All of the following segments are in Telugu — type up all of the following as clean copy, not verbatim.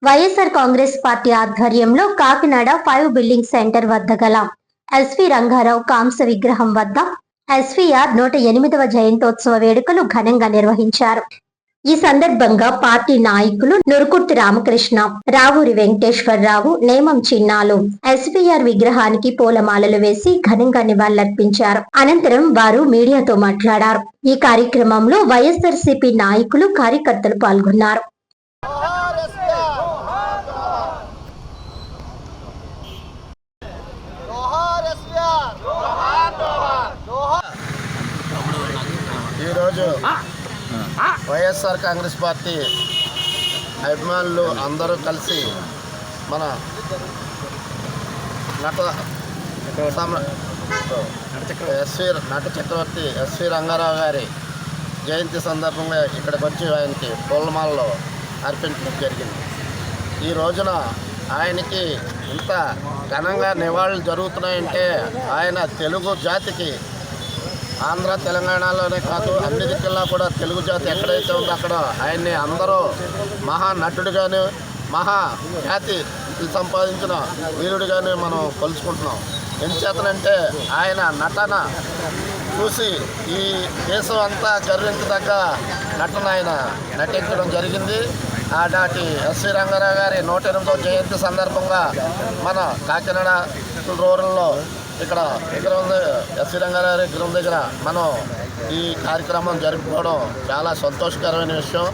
వైఎస్ఆర్ కాంగ్రెస్ పార్టీ ఆధ్వర్యంలో కాకినాడ 5 బిల్డింగ్ సెంటర్ వద్ద గల ఎస్వి రంగారావు కాంస్య విగ్రహం వద్ద ఎస్వీఆర్ 108వ జయంతోత్సవ వేడుకలు ఘనంగా నిర్వహించారు. ఈ సందర్భంగా పార్టీ నాయకులు నురుకుర్తి రామకృష్ణ, రావూరి వెంకటేశ్వరరావు, నేమం చిన్నాలు ఎస్వీఆర్ విగ్రహానికి పూలమాలలు వేసి ఘనంగా నివాళులర్పించారు. అనంతరం వారు మీడియాతో మాట్లాడారు. ఈ కార్యక్రమంలో వైఎస్ఆర్సీపీ నాయకులు, కార్యకర్తలు పాల్గొన్నారు. ఈరోజు వైఎస్ఆర్ కాంగ్రెస్ పార్టీ అభిమానులు అందరూ కలిసి మన నట చక్రవర్తి ఎస్వి రంగారావు గారి జయంతి సందర్భంగా ఇక్కడికి వచ్చి ఆయనకి పూలమాలలో అర్పించడం జరిగింది. ఈ రోజున ఆయనకి ఇంత ఘనంగా నివాళులు జరుగుతున్నాయంటే ఆయన తెలుగు జాతికి ఆంధ్ర తెలంగాణలోనే కాదు అన్ని దిక్కుల్లో కూడా తెలుగు జాతి ఎక్కడైతే ఉందో అక్కడ ఆయన్ని అందరూ మహానటుడిగాను మహా ఖ్యాతి సంపాదించిన వీరుడిగానే మనం కొలుచుకుంటున్నాం. ఎందుచేతనంటే ఆయన నటన చూసి ఈ దేశం అంతా గర్వించదగ్గ నటన ఆయన నటించడం జరిగింది. నాటి ఎస్వి రంగారావు గారి 108వ జయంతి సందర్భంగా మన కాకినాడ రూరల్లో ఇక్కడ విగ్రహం ఎస్వి రంగారావు విగ్రహం దగ్గర మనం ఈ కార్యక్రమం జరుపుకోవడం చాలా సంతోషకరమైన విషయం.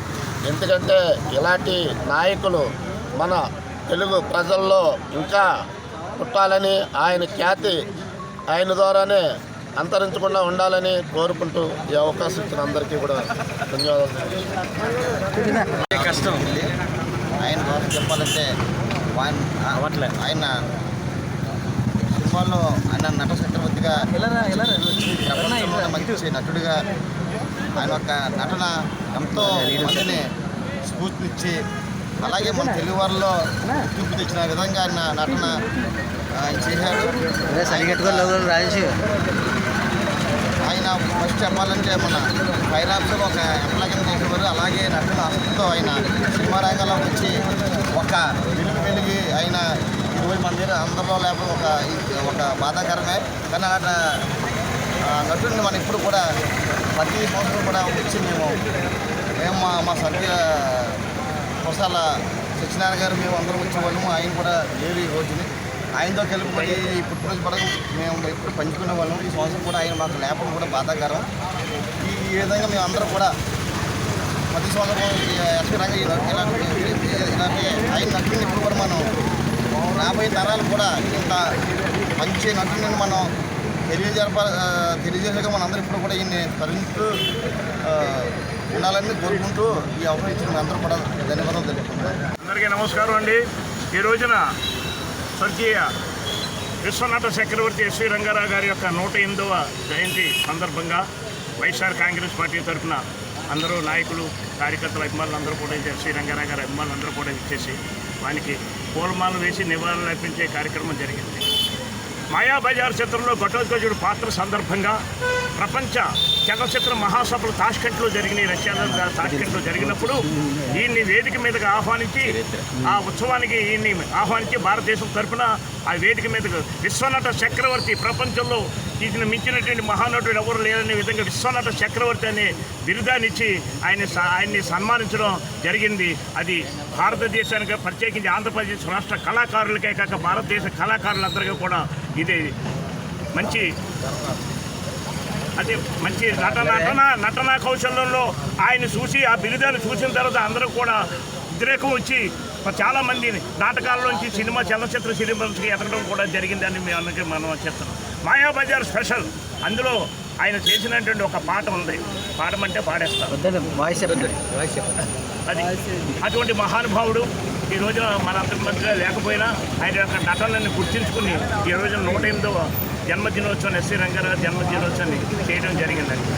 ఎందుకంటే ఇలాంటి నాయకులు మన తెలుగు ప్రజల్లో ఇంకా పుట్టాలని, ఆయన ఖ్యాతి ఆయన ద్వారానే అంతరించకుండా ఉండాలని కోరుకుంటూ ఈ అవకాశం ఇచ్చిన అందరికీ కూడా ధన్యవాదాలు. కష్టం ఆయన ద్వారా చెప్పాలంటే ఆయన సినిమాల్లో ఆయన నట చక్రవర్తిగా మంచి నటుడిగా ఆయన యొక్క నటన ఎంతో మందిని స్ఫూర్తినిచ్చి అలాగే మన తెలుగు వారిలో గుర్తింపు తెచ్చిన విధంగా ఆయన నటన ఆయన చేశాడు. ఆయన ఫస్ట్ చెప్పాలంటే మన ఫైరాప్స్లో ఒక ఎంప్లాయ్ కింద చేసేవారు. అలాగే నటన ఆసక్తితో ఆయన సినిమా రంగంలో వచ్చి ఒక వెలిగి ఆయన 20 మంది అందరిలో లేకపోతే ఒక బాధాకరమే. కానీ అలాంటి నటుడిని మనం ఇప్పుడు కూడా ప్రతి సంవత్సరం కూడా వచ్చి మేము మా సభ్య కొసాల సత్యనారాయణ గారు మేము అందరం వచ్చేవాళ్ళము. ఆయన కూడా లేరు ఈ రోజుని. ఆయనతో కలుపుకొని ఈ పుట్టినరోజు కూడా మేము ఇప్పుడు పంచుకునే వాళ్ళం. ఈ సంవత్సరం కూడా ఆయన మాకు లేపడం కూడా బాధాకరం. ఈ విధంగా మేము అందరం కూడా ప్రతి సంవత్సరం ఎస్వి రంగ ఇలాంటి ఆయన నటుడిని ఇప్పుడు కూడా మనం రాబోయే తరాలు కూడా ఇంత మంచి నటుడిని మనం తెలియజేసాక మన అందరూ ఇప్పుడు కూడా ఈయన్ని తరించు ఉండాలని కోరుకుంటూ ఈ అవకాశం అందరూ కూడా ధన్యవాదాలు తెలుపుతున్నాం. అందరికీ నమస్కారం అండి. ఈ రోజున స్వర్గీయ విశ్వనట చక్రవర్తి ఎస్వి రంగారావు గారి యొక్క 108వ జయంతి సందర్భంగా వైఎస్ఆర్ కాంగ్రెస్ పార్టీ తరఫున అందరూ నాయకులు, కార్యకర్తల అభిమానులు అందరూ కూడా ఎస్వి రంగారావు గారి అభిమానులు అందరూ కూడా ఇచ్చేసి వానికి పూలమాలలు వేసి నివాళులు అర్పించే కార్యక్రమం జరిగింది. మాయాబజార్ చిత్రంలో ఘటోత్కచుడు పాత్ర సందర్భంగా ప్రపంచ చలనచిత్ర మహాసభలు తాష్కెంట్లో జరిగినాయి. రష్యాలో తాష్కెంట్లో జరిగినప్పుడు ఈయన్ని వేదిక మీదకి ఆహ్వానించి ఆ ఉత్సవానికి ఈయన్ని ఆహ్వానించి భారతదేశం తరఫున ఆ వేదిక మీదకు విశ్వనట చక్రవర్తి, ప్రపంచంలో ఈయన మించినటువంటి మహానటుడు ఎవరు లేరనే విధంగా విశ్వనట చక్రవర్తి అనే బిరుదాన్నిచ్చి ఆయన్ని సన్మానించడం జరిగింది. అది భారతదేశానికి ప్రత్యేకించి ఆంధ్రప్రదేశ్ రాష్ట్ర కళాకారులకే కాక భారతదేశ కళాకారులందరికీ కూడా ఇది మంచి నటనా కౌశల్యంలో ఆయన చూసి ఆ బిరుదాన్ని చూసిన తర్వాత అందరూ కూడా ఉద్రేకం వచ్చి చాలామంది నాటకాల్లోంచి చలనచిత్ర సినిమాలకి ఎదగడం కూడా జరిగిందని మనం చెప్తున్నాం. మాయాబజార్ స్పెషల్ అందులో ఆయన చేసినటువంటి ఒక పాట ఉంది. పాడమంటే పాడేస్తారు. అది అటువంటి మహానుభావుడు ఈ రోజున మన అందరి మధ్య లేకపోయినా ఆయన యొక్క నటనని గుర్తించుకుని ఈ రోజున 108వ జన్మదినోత్సవం ఎస్వి రంగారావు జన్మదినోత్సవాన్ని చేయడం జరిగిందండి.